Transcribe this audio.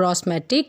prosmatec۔